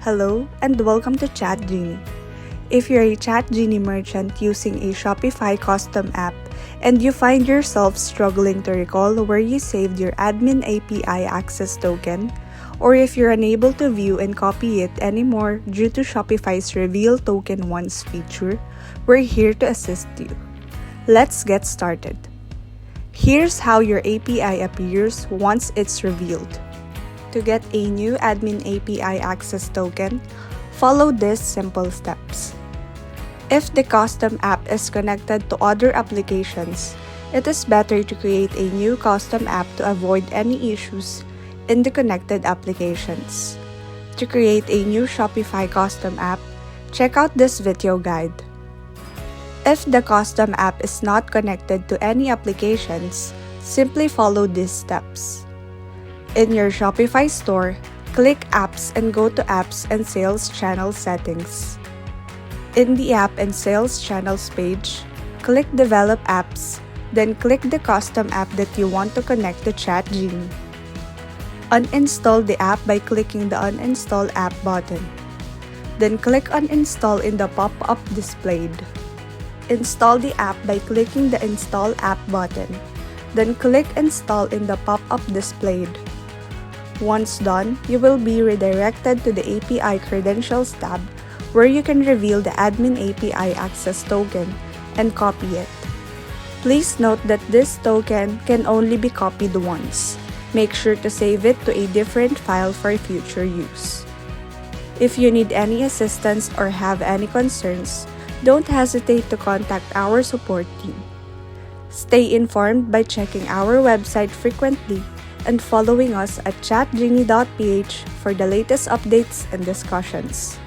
Hello and welcome to ChatGenie. If you're a ChatGenie merchant using a Shopify custom app and you find yourself struggling to recall where you saved your admin API access token, or if you're unable to view and copy it anymore due to Shopify's Reveal Token Once feature, we're here to assist you. Let's get started. Here's how your API appears once it's revealed. To get a new admin API access token, follow these simple steps. If the custom app is connected to other applications, it is better to create a new custom app to avoid any issues in the connected applications. To create a new Shopify custom app, check out this video guide. If the custom app is not connected to any applications, simply follow these steps. In your Shopify store, click Apps and go to Apps and Sales Channel Settings. In the App and Sales Channels page, click Develop Apps, then click the custom app that you want to connect to ChatGenie. Uninstall the app by clicking the Uninstall App button. Then click Uninstall in the pop-up displayed. Install the app by clicking the Install App button. Then click Install in the pop-up displayed. Once done, you will be redirected to the API Credentials tab where you can reveal the admin API access token and copy it. Please note that this token can only be copied once. Make sure to save it to a different file for future use. If you need any assistance or have any concerns, don't hesitate to contact our support team. Stay informed by checking our website frequently and following us at chatgenie.ph for the latest updates and discussions.